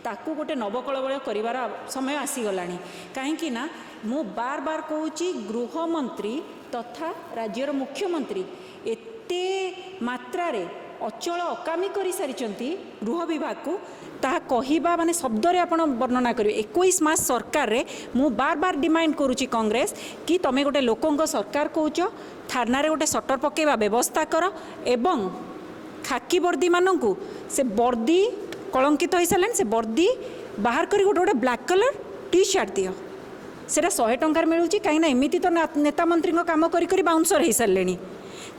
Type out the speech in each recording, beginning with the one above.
ताकू गोटे नवकलबल कर समय आसीगला कहीं मु बार बार कहूँ गृहमंत्री तथा राज्यर मुख्यमंत्री एते मात्रा रे अचल अकामी कर सारी गृह विभाग को ताहा कहिबा माने शब्द रे आपण वर्णना करिवे 21 मास सरकार रे मु बार बार डिमांड करूची कांग्रेस कि तमे गोटे लोकंक सरकार कहूच थाना रे गोटे सटर पकेवा व्यवस्था कर एवं खाकी वर्दी मानंकु से वर्दी कलंकित हो सारे से वर्दी बाहर कर गोटे गोटे ब्लैक कलर टी शर्ट दियो सेटा 100 टंकार मिलूँ कहीं एमती तो नेता मंत्री काम कर बाउंसर हो सारे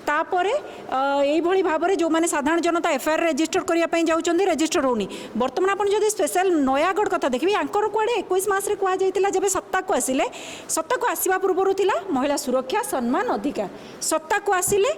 तापर यही भाव में जो मैंने साधारण जनता एफआईआर रेजिस्टर करने जाऊँगी रेजिस्टर होनी बर्तमान आप जो स्पेशल नयागढ़ कथा देखिए आंकर कड़े 21 मसरे कहला जब सत्ता को आसिले सत्ता को आसवा पूर्व था महिला सुरक्षा सम्मान अधिकार सत्ता को आसिले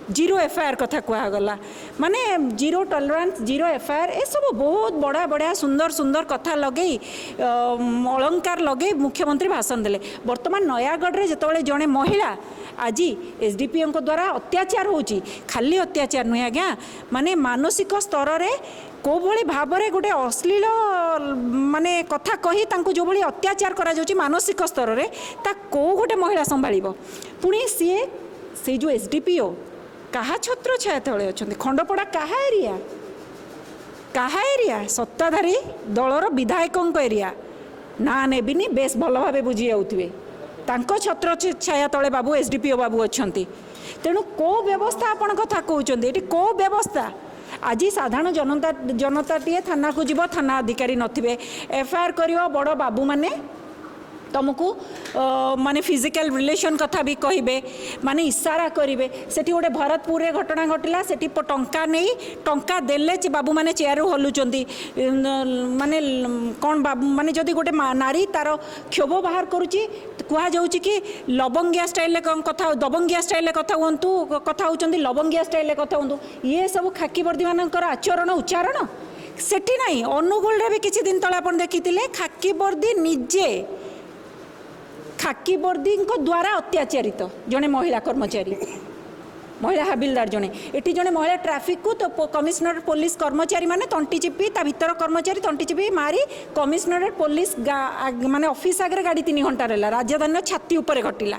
जीरो एफआईआर कथा कहगला माने जीरो टॉलरेंस जीरो एफआईआर ये सब बहुत बड़ा बड़ा सुंदर सुंदर कथा लगे अलंकार लगे मुख्यमंत्री भाषण देले वर्तमान नयागढ़ रे जिते जड़े महिला आज एसडीपीओ द्वारा अत्याचार होची खाली अत्याचार नुहे आज्ञा माने मानसिक स्तर रे को भली भाव में गोटे अश्लील माने कथा कही तांको जो भली अत्याचार करा जाउची मानसिक स्तर रे ता को गोटे महिला संभाळिबो पुणी सीए से जो एसडीपीओ कहा छत्र छाया तले अच्छा खंडपड़ा कहा एरिया सत्ताधारी दलर विधायकों एरिया ना नेबिनी बेस भल भाव बुझी जाऊे छत्र छाया तले बाबू एसडीपीओ बाबू अच्छा तेणु को व्यवस्था आपण कथा कहते ये को व्यवस्था आज साधारण जनता जनताटीए थाना को जीव थाना अधिकारी नथिबे एफआईआर करियो बड़ बाबू माने तुमको माने फिजिकल रिलेशन कथा भी कहे माने इशारा करेंगे सेठी गोटे भरतपुर रे घटना घटला सेठी टंका नहीं टंका देले बाबू माने चेयर हलुचंती माने कौन बाबू माने जदि गोटे नारी तार क्षोभ बाहर करुच्ची कह जाऊँगी कि लवंगिया स्टाइल कथा दबंगिया स्टाइल कथा हूँ कथा होती लवंगिया स्टाइल कथा हूँ ये सब खाकी वर्दी मानकर आचरण उच्चारण सेठी नहीं अनुगुल रे भी किछि दिन तले आपण देखिथिले खाकी वर्दी निजे खाकी वर्दी द्वारा अत्याचारित जड़े महिला कर्मचारी महिला हाबिलदार जड़े ये जड़े महिला ट्राफिक को तो कमिश्नरेट पुलिस कर्मचारी माने तंटी चिपी ता भीतर कर्मचारी तंटी चिपी मारी कमिश्नरेट पुलिस माने ऑफिस आगे गाड़ी 3 घंटा रहा राजधानी छाती उपर घटिला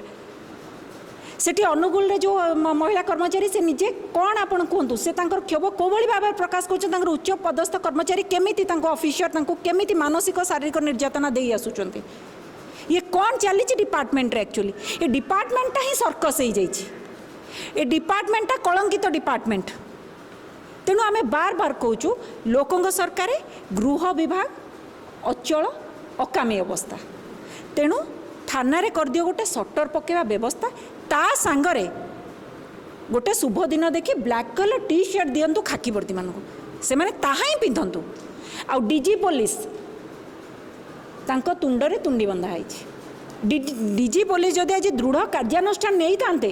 सेठी अनुगुल रे जो महिला कर्मचारी से निजे कौन आपन कहतु से क्षोभ कोभली भाव प्रकाश कर उच्च पदस्थ कर्मचारी केमिति ऑफिसर केमिति मानसिक शारीरिक निर्यातना दे आसुचंती ये कौन चली डिपार्टमेंट रे एक्चुअली ये डिपार्टमेंटा ही सर्कस हो जाइए ये डिपार्टमेंटा कलंकित डिपार्टमेंट तेणु आमे बार बार कहूँ लोकों सरकार गृह विभाग अचल अकामी अवस्था तेणु थाना रे कर दियो गोटे सटर पकेवा व्यवस्था ता सांगरे गोटे शुभ दिन देखी ब्लैक कलर टी शर्ट दिंतु खाकी वर्दी मानक से माने ताहा ही पिंधंतु आ डीजी पुलिस तांको तुंडरे तुंडी बंधा है डीजी पुलिस जदि आज दृढ़ कार्यानुष्ठान नहीं थांते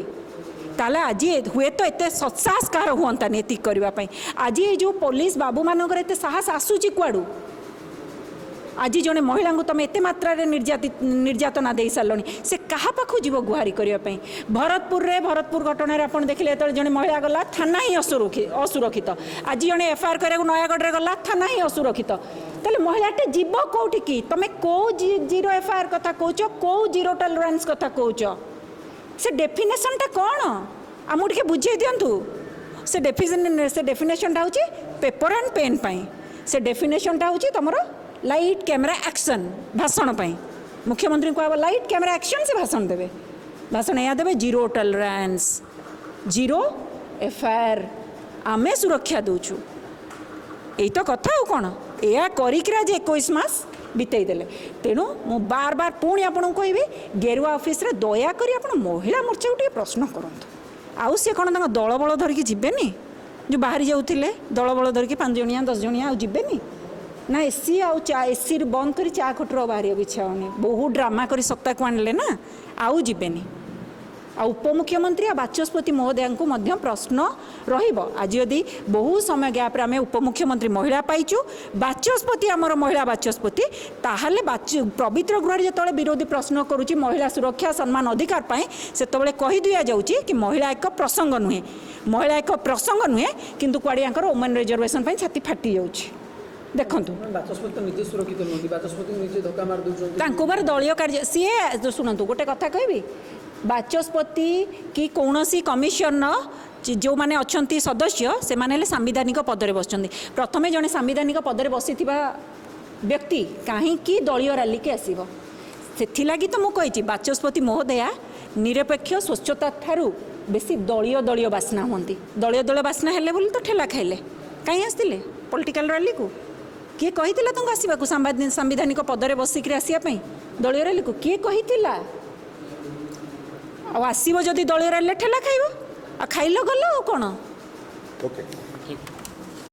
ताले आज हुए तो एत सत्साहस कार हुआ नीति करने आज ये जो पुलिस बाबू मानकर एत साहस आसूची कुआड़ू आज जड़े महिला को तुम एत मात्रा निर्यातना दे सारे से क्या पाखु जीव गुहारी करने भरतपुर घटना आप देखिले जड़े महिला गला थाना ही असुरक्षित आज जड़े एफआईआर कर नयागढ़ गला थाना ही असुरक्षित ताले महिलाटे जीव कौटी कि तुम कौ जीरो एफआईआर कथा कौच कौ जीरो टॉलरेंस कथा कौच से डेफिनेशनटा कौन आमको टे बुझे दिंतु से डेफिनेशनटा हूँ पेपर एंड पेन पाई से डेफिनेशनटा हूँ तुम लाइट कैमेरा एक्शन भाषण पाई मुख्यमंत्री को लाइट कैमेरा एक्शन से भाषण देवे भाषण या देवे जीरो टॉलरेंस जीरो एफआईआर आमे सुरक्षा दूचु यही तो कथा हो कौन या करिकरा जे 21 मास बितेई देले तेणु मु बार बार पुणी आपन कहबी गेरुआ ऑफिस रे दया करी आपन महिला मोर्चा को प्रश्न करंतु आउ से कौन दल बल धरिकी जीवेनी जो बाहरी जाऊे दल बल धरिकी 5 जणिया 10 जणिया आउ जीवेनी ना एसी आउ चा एसी बंद कर चा खटर बाहर इच्छा होनी बहुत ड्रामा कर सत्ता को आणले ना आउ जीवेनी आ उपमुख्यमंत्री आ बाचस्पति महोदय को मध्य प्रश्न रहिबो आज यदि बहु समय गैप आम उपमुख्यमंत्री महिला पाइचु बाचस्पति आमर महिला बाचस्पति ताहले पवित्र गृह जो विरोधी प्रश्न करुच्ची महिला सुरक्षा सम्मान अधिकार पाए से कही दिया जाउची कि महिला एक प्रसंग नुहे महिला एक प्रसंग नुहे किंतु कुआड़े वुमेन रिजर्वेशन छाती फाटी जाउची देखंतु बाचस्पति निजे सुरक्षित नुहति बाचस्पति निजे धक्का मार दउछन तांको बार दलीय कार्य सीए शुणु गोटे कथा कहबी बाचस्पति कि कौनसी कमिशन जो माने अछंती सदस्य से माने ले संवैधानिक पदरे बसचंदी प्रथमे जने संवैधानिक पदरे बसिथिबा व्यक्ति काहे कि दलीय रैली के आसीबो सेथिलागी तो मु कहिछि बाचस्पति महोदया निरपेक्ष स्वच्छता थारु बेसी दलीय दलीय बासना होंती दलीय दलीय बासना हेले बोली तो ठेला खाइले कहीं आसते पॉलिटिकल रैली को किए कही तुमको आसवाक संवैधानिक पदरे बसिक आसवाई दलीय रैली को किए कही आसब जदि दलीय रैली ठेला खाइब आ खाइल गल कौन ओके